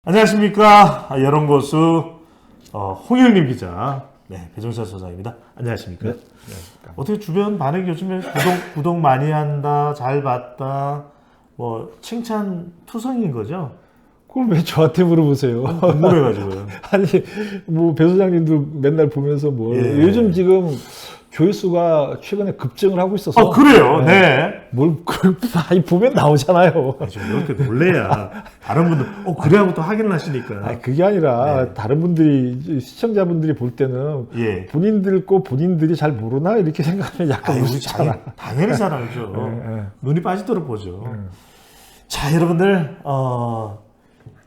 안녕하십니까. 여론고수 홍영림 기자, 네, 배종찬 소장입니다. 안녕하십니까. 네, 안녕하십니까. 어떻게 주변 반응이 요즘에 구독 많이 한다, 잘 봤다, 뭐 칭찬 투성인 거죠? 그걸 왜 저한테 물어보세요? 궁금해가지고요. 아니 뭐 배 소장님도 맨날 보면서 뭐 예. 요즘 지금 조회수가 최근에 급증을 하고 있어서. 그래요. 네. 뭘 아니 보면 나오잖아요. 좀 이렇게 놀래야 다른 분들 그래하고 또 확인을 하시니까. 아니 그게 아니라 네. 다른 분들이 시청자분들이 볼 때는 예. 본인들 거 본인들이 잘 모르나 이렇게 생각하면 약간 우습잖아. 당연히 잘 알죠. 예. 눈이 빠지도록 보죠. 자, 여러분들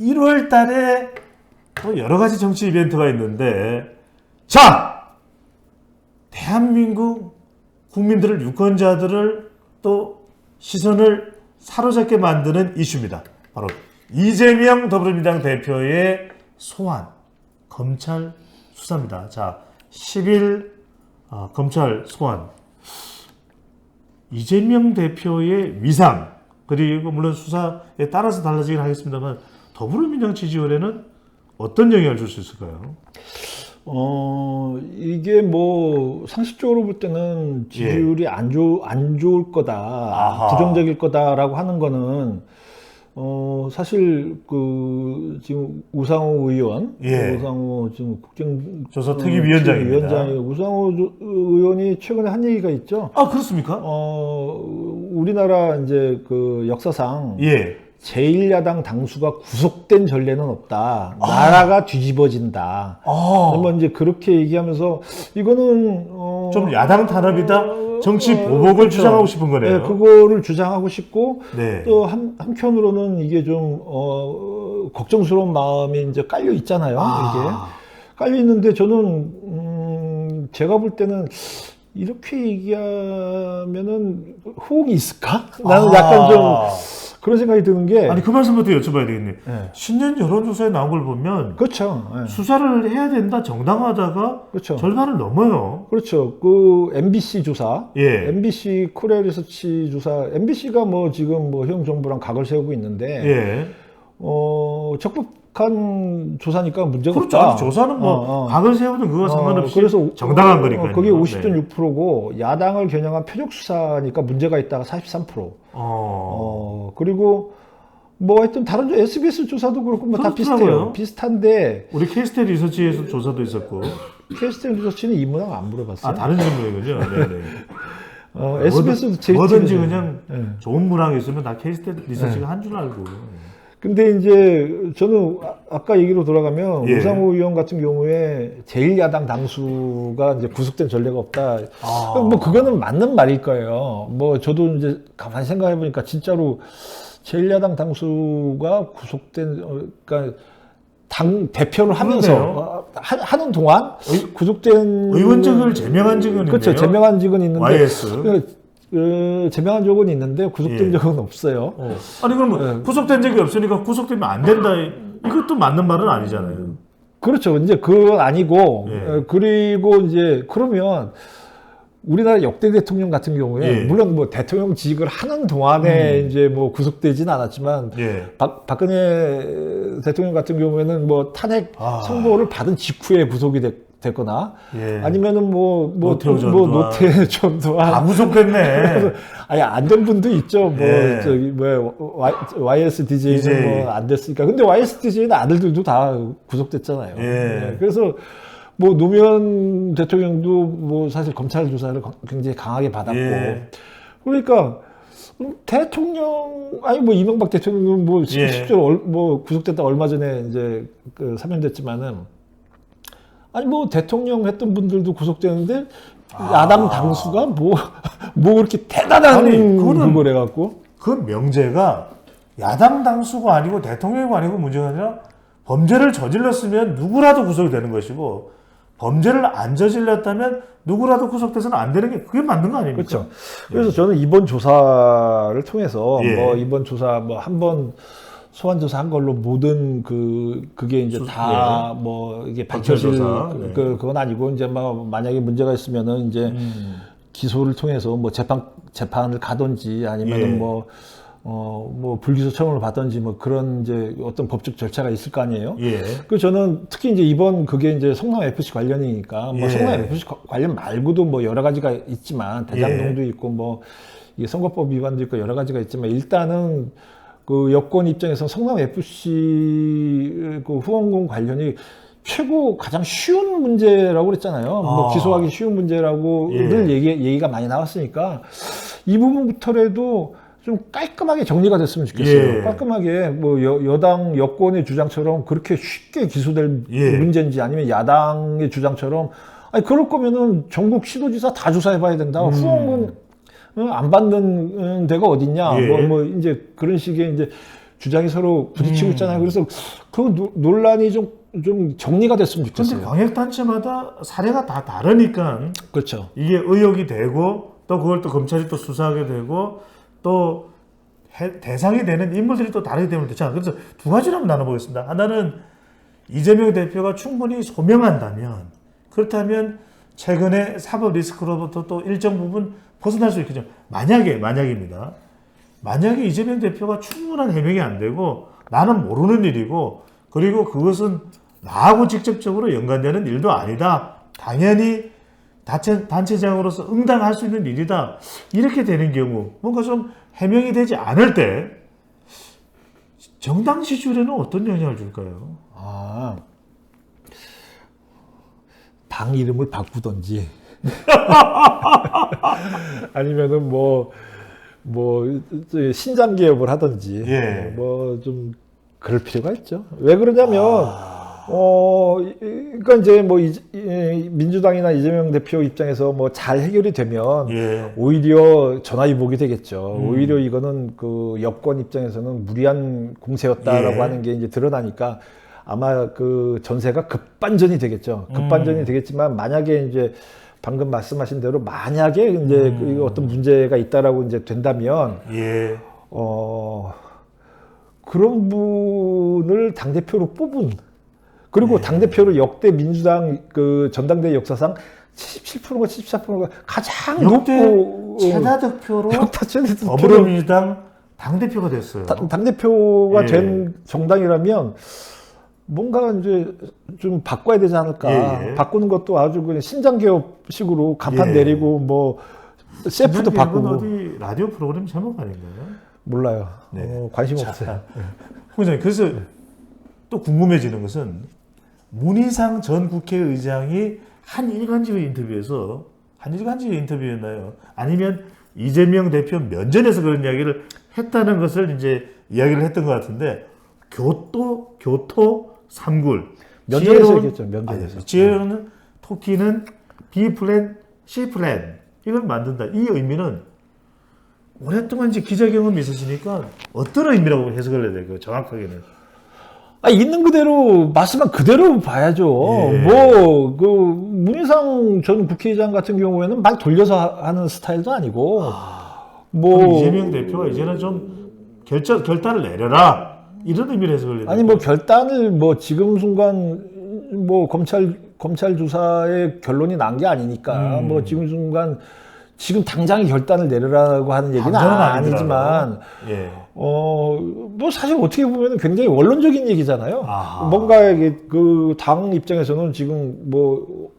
1월 달에 또 여러 가지 정치 이벤트가 있는데, 자, 대한민국 국민들을, 유권자들을 또 시선을 사로잡게 만드는 이슈입니다. 바로 이재명 더불어민주당 대표의 소환, 검찰 수사입니다. 자, 10일 검찰 소환. 이재명 대표의 위상, 그리고 물론 수사에 따라서 달라지긴 하겠습니다만, 더불어민주당 지지율에는 어떤 영향을 줄 수 있을까요? 이게 뭐 상식적으로 볼 때는 지지율이 안 좋을 거다, 아하. 부정적일 거다라고 하는 거는 사실 그 지금 우상호 의원, 우상호 지금 국정조사특위위원장입니다. 우상호 의원이 최근에 한 얘기가 있죠. 아, 그렇습니까? 우리나라 이제 그 역사상 제1야당 당수가 구속된 전례는 없다. 나라가 뒤집어진다. 뭐 이제 그렇게 얘기하면서 이거는 좀 야당 탄압이다. 정치 보복을 그렇죠. 주장하고 싶은 거네요. 네, 그거를 주장하고 싶고 네. 또 한편으로는 이게 좀 걱정스러운 마음이 이제 깔려 있잖아요. 이게 깔려 있는데 저는 제가 볼 때는 이렇게 얘기하면은 호응이 있을까? 나는 약간 좀 그런 생각이 드는 게. 아니, 그 말씀부터 여쭤봐야 되겠네. 네. 신년 여론조사에 나온 걸 보면 그렇죠. 네. 수사를 해야 된다, 정당하다가 그렇죠. 절반을 넘어요. 그렇죠. 그 MBC 조사, 예. MBC 코리아 리서치 조사, MBC가 뭐 지금 뭐 형 정부랑 각을 세우고 있는데, 적법한 조사니까 문제가 그렇죠. 없다. 아니, 조사는 뭐 각을 세우든 그거 상관없이 그래서 정당한 거니까요. 그게 50.6%고 야당을 겨냥한 표적 수사니까 문제가 있다가 43%. 그리고 뭐 하여튼 다른 SBS 조사도 그렇고 뭐 다 비슷해요. 비슷한데 우리 케이스테 리서치에서 조사도 있었고. 케이스테 리서치는 이 문항 안 물어봤어요. 다른 질문이군요. 네네. SBS도 제일 뭐든지 그냥 좋은 문항이 있으면 다 케이스테 리서치가 한 줄 알고. 근데 이제 저는 아까 얘기로 돌아가면 예. 우상호 의원 같은 경우에 제1야당 당수가 이제 구속된 전례가 없다. 뭐 그거는 맞는 말일 거예요. 뭐 저도 이제 가만히 생각해 보니까 진짜로 제1야당 당수가 구속된 그러니까 당 대표를 하면서 하는 동안 구속된 의원직을 제명한 적은 있네요. 그렇죠. 제명한 적은 있는데 YS. 제명한 적은 있는데 구속된 적은 없어요. 아니 그럼 구속된 적이 없으니까 구속되면 안 된다. 이것도 맞는 말은 아니잖아요. 그렇죠. 이제 그건 아니고 그리고 이제 그러면 우리나라 역대 대통령 같은 경우에 물론 뭐 대통령직을 하는 동안에 이제 뭐 구속되진 않았지만 박근혜 대통령 같은 경우에는 뭐 탄핵 선고를 받은 직후에 구속이 됐거나 아니면은 노태 전두환 다 구속됐네. 아니 안 된 분도 있죠. 저기 YSDJ는 뭐 안 됐으니까. 근데 YSDJ는 아들들도 다 구속됐잖아요. 그래서 뭐 노무현 대통령도 뭐 사실 검찰 조사를 굉장히 강하게 받았고 그러니까 대통령 아니 뭐 이명박 대통령은 뭐 실제로 뭐 구속됐다 얼마 전에 이제 그 사면됐지만은 아니 뭐 대통령 했던 분들도 구속되는데 야당 당수가 뭐 그렇게 대단한 그걸 해갖고 그 명제가 야당 당수가 아니고 대통령이 아니고 문제가 아니라 범죄를 저질렀으면 누구라도 구속이 되는 것이고 범죄를 안 저질렀다면 누구라도 구속돼서는 안 되는 게 그게 맞는 거 아닙니까? 그렇죠. 그래서 저는 이번 조사를 통해서 뭐 이번 조사 뭐 한번 소환 조사한 걸로 모든 그게 이제 다 뭐 이게 밝혀질 그건 아니고 이제 막 만약에 문제가 있으면은 이제 기소를 통해서 뭐 재판을 가든지 아니면은 뭐 뭐 불기소 처분을 받던지 뭐 그런 이제 어떤 법적 절차가 있을 거 아니에요. 예. 그 저는 특히 이제 이번 그게 이제 성남 FC 관련이니까 뭐 예. 성남 FC 관련 말고도 뭐 여러 가지가 있지만 대장동도 있고 뭐 이게 선거법 위반도 있고 여러 가지가 있지만 일단은 그 여권 입장에서 성남 FC 그 후원금 관련이 최고 가장 쉬운 문제라고 그랬잖아요. 뭐 기소하기 쉬운 문제라고 늘 얘기가 많이 나왔으니까 이 부분부터라도 좀 깔끔하게 정리가 됐으면 좋겠어요. 예. 깔끔하게 뭐 여당 여권의 주장처럼 그렇게 쉽게 기소될 예. 문제인지 아니면 야당의 주장처럼 아니 그럴 거면은 전국 시도지사 다 조사해봐야 된다. 후원금 안 받는 데가 어딨냐. 예. 뭐 이제 그런 식의 이제 주장이 서로 부딪히고 있잖아요. 그래서 그 논란이 좀 정리가 됐으면 근데 좋겠어요. 광역단체마다 사례가 다 다르니까 그렇죠. 이게 의혹이 되고 또 그걸 또 검찰이 또 수사하게 되고 또 대상이 되는 인물들이 또 다르기 때문에 그렇잖아요. 그래서 두 가지로 한번 나눠보겠습니다. 하나는 이재명 대표가 충분히 소명한다면 그렇다면 최근에 사법 리스크로부터 또 일정 부분 벗어날 수 있겠죠. 만약입니다. 만약에 이재명 대표가 충분한 해명이 안 되고 나는 모르는 일이고 그리고 그것은 나하고 직접적으로 연관되는 일도 아니다. 당연히 단체장으로서 응당할 수 있는 일이다. 이렇게 되는 경우 뭔가 좀 해명이 되지 않을 때 정당 지지율에는 어떤 영향을 줄까요? 당 이름을 바꾸던지 아니면은 뭐 신장 개업을 하던지 예. 뭐 좀 그럴 필요가 있죠. 왜 그러냐면 그러니까 이제 뭐 민주당이나 이재명 대표 입장에서 뭐 잘 해결이 되면 예. 오히려 전화위복이 되겠죠. 오히려 이거는 그 여권 입장에서는 무리한 공세였다라고 예. 하는 게 이제 드러나니까 아마 그 전세가 급반전이 되겠죠. 급반전이 되겠지만 만약에 이제 방금 말씀하신 대로 만약에 이제 그 어떤 문제가 있다라고 이제 된다면 예. 그런 분을 당대표로 뽑은 그리고 당대표로 역대 민주당 그 전당대회 역사상 77%가 74%가 가장 역대 높고 최다 득표로 역대 최다 득표로 더불어민주당 당대표가 됐어요. 당대표가 예. 된 정당이라면 뭔가 이제 좀 바꿔야 되지 않을까. 예. 바꾸는 것도 아주 그냥 신장개업식으로 간판 예. 내리고 뭐 셰프도 바꾸고. 어디 라디오 프로그램 제목 아닌가요? 몰라요. 네. 관심 자, 없어요. 후보자님, 그래서 또 궁금해지는 것은 문희상 전 국회의장이 한 일간지의 인터뷰에서 한 일간지의 인터뷰였나요? 아니면 이재명 대표 면전에서 그런 이야기를 했다는 것을 이제 이야기를 했던 것 같은데 교토 삼굴 면전에서 얘기했죠. 면전에서. 지혜로는 토끼는 B 플랜, C 플랜 이걸 만든다. 이 의미는 오랫동안 이제 기자 경험이 있으시니까 어떤 의미라고 해석을 해야 될까요? 정확하게는. 있는 그대로 말씀한 그대로 봐야죠. 예. 뭐 그 문희상 전 국회의장 같은 경우에는 말 돌려서 하는 스타일도 아니고 그럼 이재명 대표가 이제는 좀 결단을 내려라 이런 의미로 해석을 해야 아니 뭐 결단을 뭐 지금 순간 뭐 검찰 조사의 결론이 난 게 아니니까 뭐 지금 순간 지금 당장의 결단을 내리라고 하는 얘기는 아니지만 예. 뭐 사실 어떻게 보면 굉장히 원론적인 얘기잖아요. 아하. 뭔가 그 당 입장에서는 지금 뭐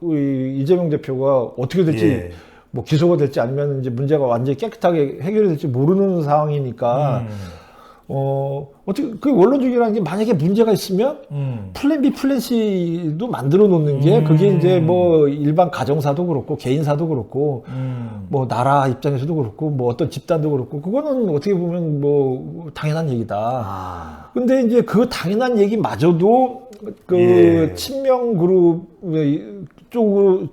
이재명 대표가 어떻게 될지 예. 뭐 기소가 될지 아니면 이제 문제가 완전히 깨끗하게 해결이 될지 모르는 상황이니까 어떻게 그 원론적이라는 게 만약에 문제가 있으면 플랜 B, 플랜 C도 만들어 놓는 게 그게 이제 뭐 일반 가정사도 그렇고 개인사도 그렇고 뭐 나라 입장에서도 그렇고 뭐 어떤 집단도 그렇고 그거는 어떻게 보면 뭐 당연한 얘기다. 근데 이제 그 당연한 얘기마저도 그 예. 친명 그룹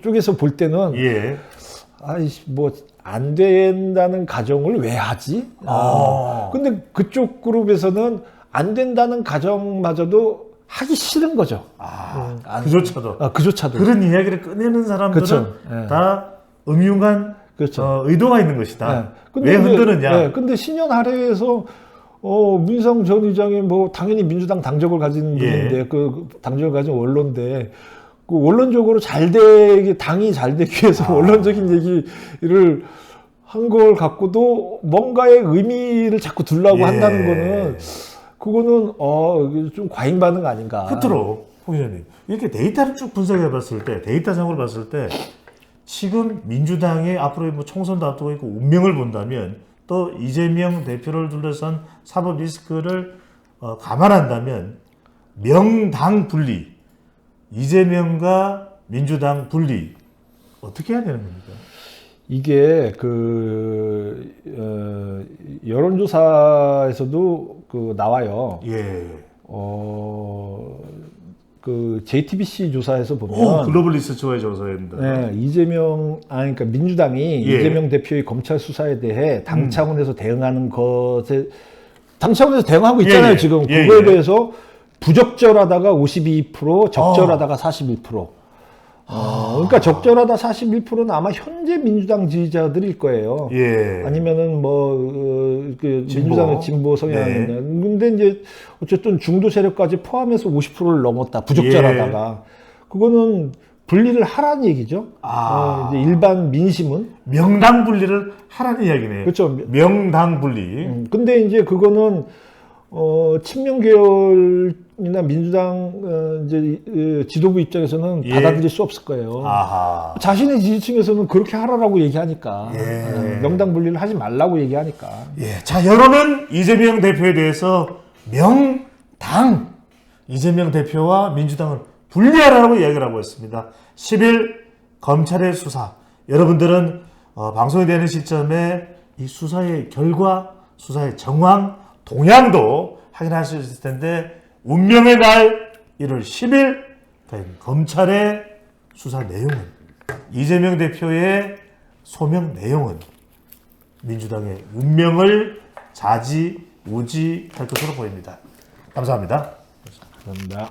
쪽에서 볼 때는 예. 아이씨 뭐 안 된다는 가정을 왜 하지? 근데 그쪽 그룹에서는 안 된다는 가정마저도 하기 싫은 거죠. 그조차도. 그조차도. 그런 이야기를 꺼내는 사람들은 그렇죠. 예. 다 음흉한 그렇죠. 의도가 있는 것이다. 예. 왜 흔드느냐? 근데 신년 할애에서 문희상 전 의장이 뭐 당연히 민주당 당적을 가진 분인데 그 당적을 가진 원로인데 그 원론적으로 당이 잘 되기 위해서 원론적인 얘기를 한 걸 갖고도 뭔가의 의미를 자꾸 두려고 예. 한다는 거는 그거는 이게 좀 과잉 반응 아닌가. 끝으로 홍 기자님 이렇게 데이터를 쭉 분석해 봤을 때 데이터상으로 봤을 때 지금 민주당이 앞으로 뭐 총선도 앞두고 있고 운명을 본다면 또 이재명 대표를 둘러싼 사법 리스크를 감안한다면 명당 분리 이재명과 민주당 분리 어떻게 해야 되는 겁니까? 이게 여론조사에서도 나와요. 예. JTBC 조사에서 보면 글로벌 리서치와의 조사입니다. 네, 그러니까 민주당이 예. 이재명 대표의 검찰 수사에 대해 당 차원에서 대응하는 것에 당 차원에서 대응하고 있잖아요. 예, 예. 지금 예, 그거에 예. 대해서 부적절하다가 52%, 적절하다가 41%. 그러니까 적절하다 41%는 아마 현재 민주당 지지자들일 거예요. 예. 아니면은 민주당의 진보 성향인데, 근데 이제 어쨌든 중도 세력까지 포함해서 50%를 넘었다. 부적절하다가 그거는 분리를 하라는 얘기죠. 이제 일반 민심은 명당 분리를 하라는 이야기네요. 그렇죠. 명당 분리. 근데 이제 그거는 친명 계열이나 민주당 이제 지도부 입장에서는 예. 받아들일 수 없을 거예요. 아하. 자신의 지지층에서는 그렇게 하라고 얘기하니까 예. 명당 분리를 하지 말라고 얘기하니까. 예. 자, 여론은 이재명 대표에 대해서 명당 이재명 대표와 민주당을 분리하라고 이야기를 하고 있습니다. 10일 검찰의 수사. 여러분들은 방송이 되는 시점에 이 수사의 결과, 수사의 정황, 동향도 확인할 수 있을 텐데 운명의 날 1월 10일 검찰의 수사 내용은 이재명 대표의 소명 내용은 민주당의 운명을 좌지우지할 것으로 보입니다. 감사합니다. 감사합니다.